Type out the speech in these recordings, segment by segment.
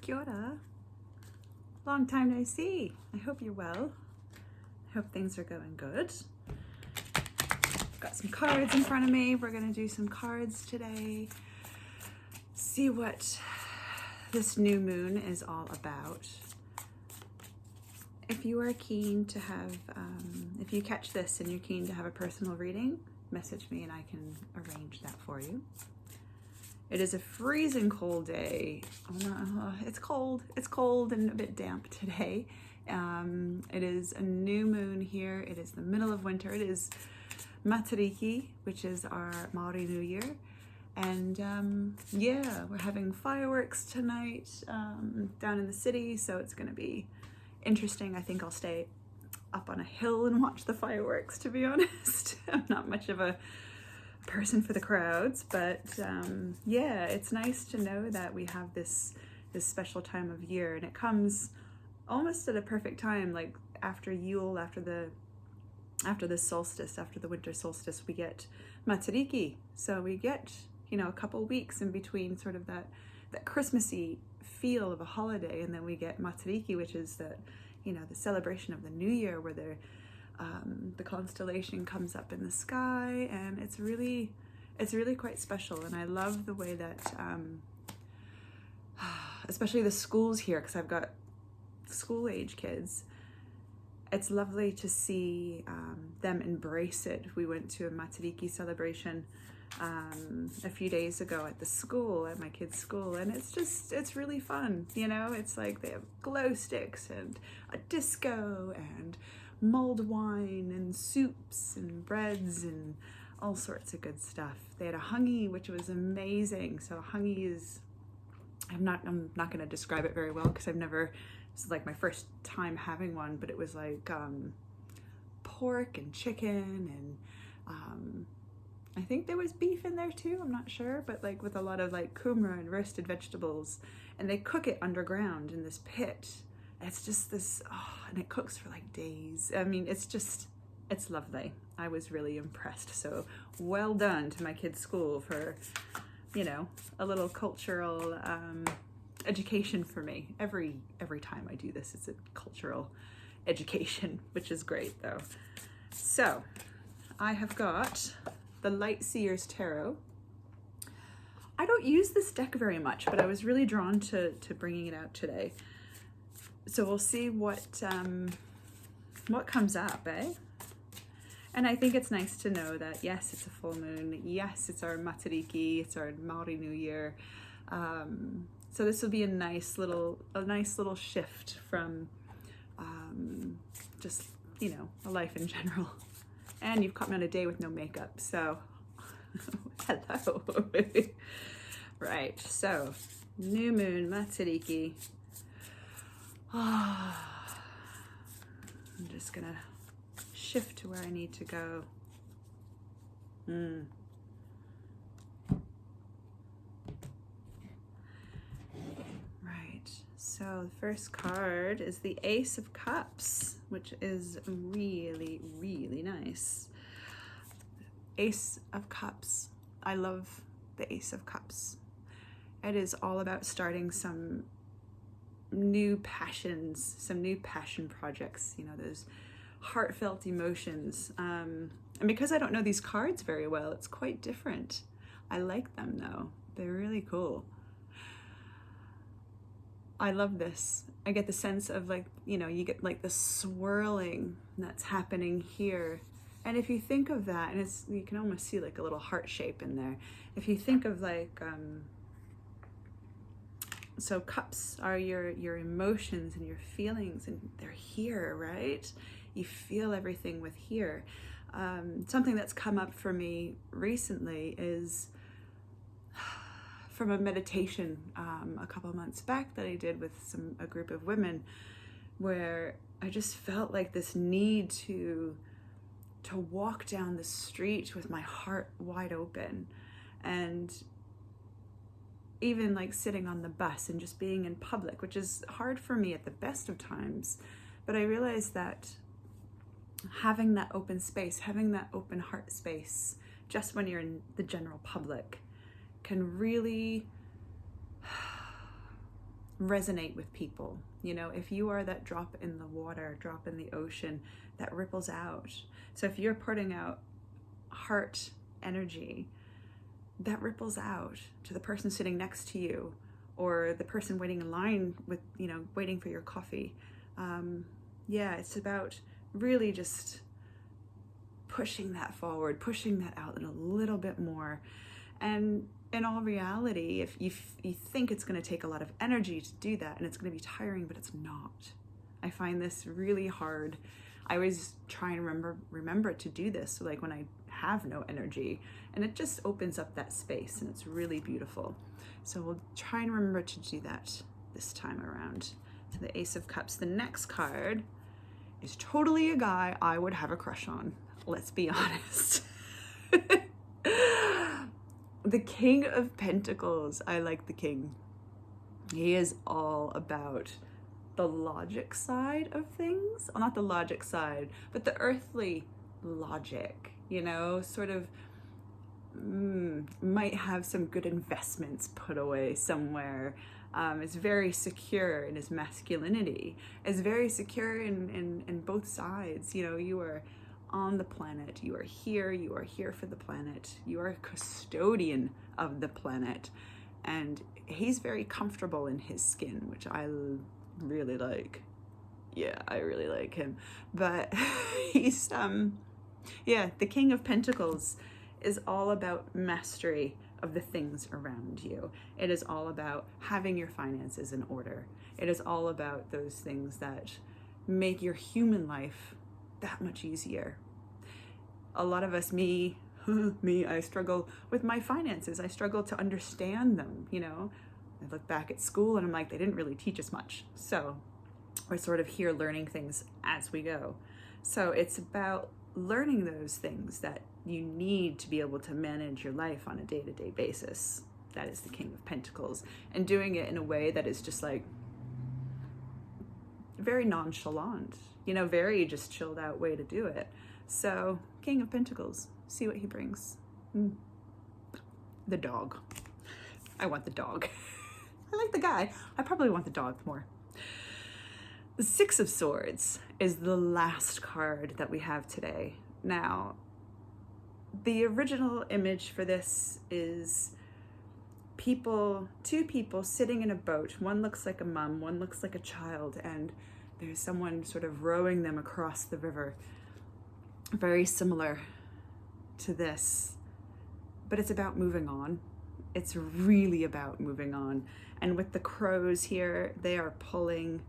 Kia ora. Long time no see. I hope you're well. I hope things are going good. I've got some cards in front of me. We're going to do some cards today. See what this new moon is all about. If you are keen to have, if you catch this and you're keen to have a personal reading, message me and I can arrange that for you. It is a freezing cold day. It's cold and a bit damp today. It is a new moon here. It is the middle of winter. It is Matariki, which is our Maori New Year. And yeah, we're having fireworks tonight down in the city, so it's going to be interesting. I think I'll stay up on a hill and watch the fireworks, to be honest. I'm not much of a person for the crowds, but yeah, it's nice to know that we have this special time of year, and it comes almost at a perfect time, like after Yule, after the solstice, after the winter solstice, we get Matariki. So we get, you know, a couple weeks in between sort of that Christmassy feel of a holiday, and then we get Matariki, which is the, you know, the celebration of the new year, where the constellation comes up in the sky, and it's really quite special. And I love the way that especially the schools here, because I've got school age kids, it's lovely to see them embrace it. We went to a Matariki celebration a few days ago at the school, at my kids' school, and it's really fun, you know. It's like they have glow sticks and a disco and mulled wine and soups and breads and all sorts of good stuff. They had a hangi, which was amazing. So hangi is, I'm not going to describe it very well because this is like my first time having one, but it was like pork and chicken, and I think there was beef in there too, I'm not sure, but like with a lot of like kumara and roasted vegetables, and they cook it underground in this pit. It's just this, and it cooks for like days. I mean, it's lovely. I was really impressed. So well done to my kids' school for, you know, a little cultural education for me. Every time I do this, it's a cultural education, which is great though. So I have got the Light Seers Tarot. I don't use this deck very much, but I was really drawn to bringing it out today. So we'll see what comes up, eh? And I think it's nice to know that, yes, it's a full moon. Yes, it's our Matariki. It's our Maori New Year. So this will be a nice little shift from just, you know, a life in general. And you've caught me on a day with no makeup, so hello. Right, so new moon, Matariki. I'm just gonna shift to where I need to go. Right, so the first card is the Ace of Cups, which is really, really nice. Ace of Cups. I love the Ace of Cups. It is all about starting some new passions, some new passion projects, you know, those heartfelt emotions. And because I don't know these cards very well, it's quite different. I like them though. They're really cool. I love this. I get the sense of, like, you know, you get like the swirling that's happening here. And if you think of that, and you can almost see like a little heart shape in there. If you think of like, so cups are your emotions and your feelings, and they're here, right? You feel everything with here. Something that's come up for me recently is from a meditation a couple of months back that I did with a group of women, where I just felt like this need to walk down the street with my heart wide open, and even like sitting on the bus and just being in public, which is hard for me at the best of times. But I realized that having that open space, having that open heart space, just when you're in the general public, can really resonate with people. You know, if you are that drop in the water, drop in the ocean that ripples out. So if you're putting out heart energy, that ripples out to the person sitting next to you, or the person waiting in line with, you know, waiting for your coffee. Yeah, it's about really just pushing that forward, pushing that out a little bit more. And in all reality, if you think it's going to take a lot of energy to do that, and it's going to be tiring, but it's not. I find this really hard. I always try and remember to do this, like when I have no energy, and it just opens up that space, and it's really beautiful. So we'll try and remember to do that this time around. To the Ace of Cups. The next card is totally a guy I would have a crush on. Let's be honest. The King of Pentacles. I like the King. He is all about the logic side of things. Well, not the logic side, but the earthly logic, you know, sort of might have some good investments put away somewhere. Is very secure in his masculinity, is very secure in both sides. You know, you are on the planet, you are here for the planet, you are a custodian of the planet, and he's very comfortable in his skin, which I really like. Yeah, I really like him. But he's yeah, the King of Pentacles is all about mastery of the things around you. It is all about having your finances in order. It is all about those things that make your human life that much easier. A lot of us, me, I struggle with my finances. I struggle to understand them, you know. I look back at school and I'm like, they didn't really teach us much. So we're sort of here learning things as we go. So it's about learning those things that you need to be able to manage your life on a day-to-day basis. That is the King of Pentacles. And doing it in a way that is just like very nonchalant, you know, very just chilled out way to do it. So King of Pentacles, see what he brings. The dog. I want the dog. I like the guy. I probably want the dog more. The Six of Swords is the last card that we have today. Now, the original image for this is two people sitting in a boat. One looks like a mom, one looks like a child, and there's someone sort of rowing them across the river. Very similar to this, but it's about moving on. It's really about moving on. And with the crows here, they are pulling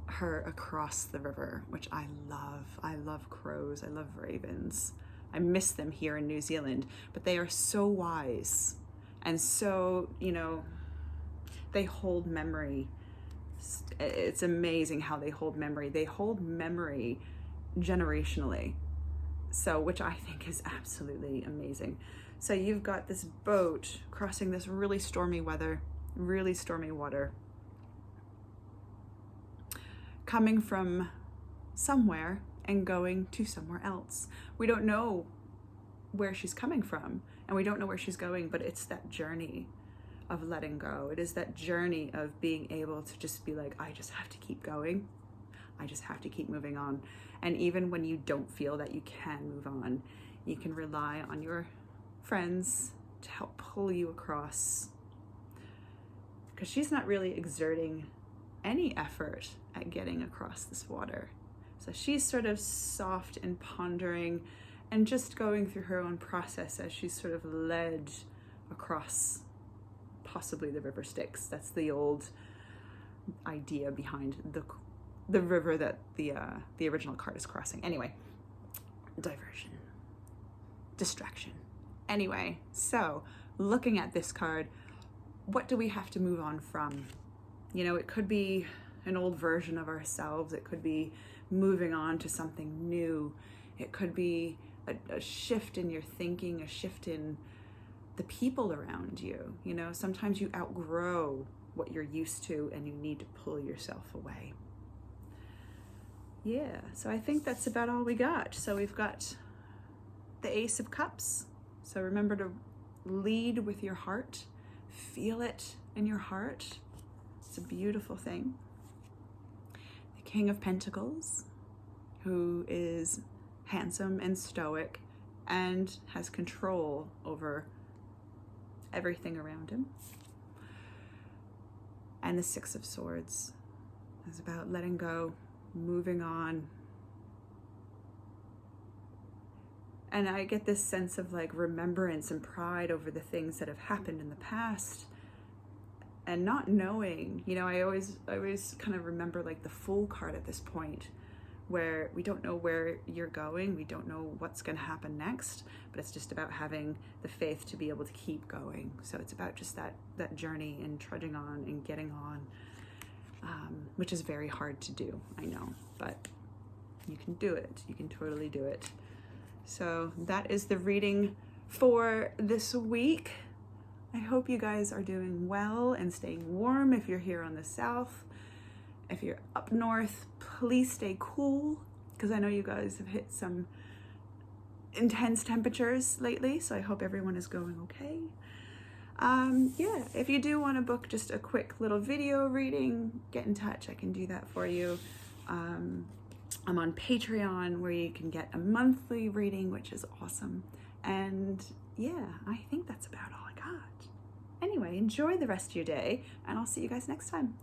her across the river, which I love. I love crows. I love ravens. I miss them here in New Zealand, but they are so wise. And so, you know, they hold memory. It's amazing how they hold memory. They hold memory generationally. So, which I think is absolutely amazing. So you've got this boat crossing this really stormy weather, really stormy water, coming from somewhere and going to somewhere else. We don't know where she's coming from and we don't know where she's going, but it's that journey of letting go. It is that journey of being able to just be like, I just have to keep going. I just have to keep moving on. And even when you don't feel that you can move on, you can rely on your friends to help pull you across. Because she's not really exerting any effort at getting across this water. So she's sort of soft and pondering and just going through her own process as she's sort of led across possibly the river Styx. That's the old idea behind the river that the original card is crossing. Anyway, diversion, distraction. Anyway, so looking at this card, what do we have to move on from? You know, it could be an old version of ourselves. It could be moving on to something new. It could be a shift in your thinking, a shift in the people around you. You know, sometimes you outgrow what you're used to and you need to pull yourself away. Yeah, so I think that's about all we got. So we've got the Ace of Cups. So remember to lead with your heart. Feel it in your heart. It's a beautiful thing. The King of Pentacles, who is handsome and stoic and has control over everything around him. And the Six of Swords is about letting go, moving on. And I get this sense of like remembrance and pride over the things that have happened in the past, and not knowing, you know, I always kind of remember like the Fool card at this point, where we don't know where you're going, we don't know what's going to happen next, but it's just about having the faith to be able to keep going. So it's about just that journey and trudging on and getting on, which is very hard to do, I know, but you can do it. You can totally do it. So that is the reading for this week. I hope you guys are doing well and staying warm if you're here on the south. If you're up north, please stay cool, because I know you guys have hit some intense temperatures lately, so I hope everyone is going okay. Yeah, if you do want to book just a quick little video reading, get in touch. I can do that for you. I'm on Patreon, where you can get a monthly reading, which is awesome. And yeah, I think that's about all I got. Anyway, enjoy the rest of your day, and I'll see you guys next time.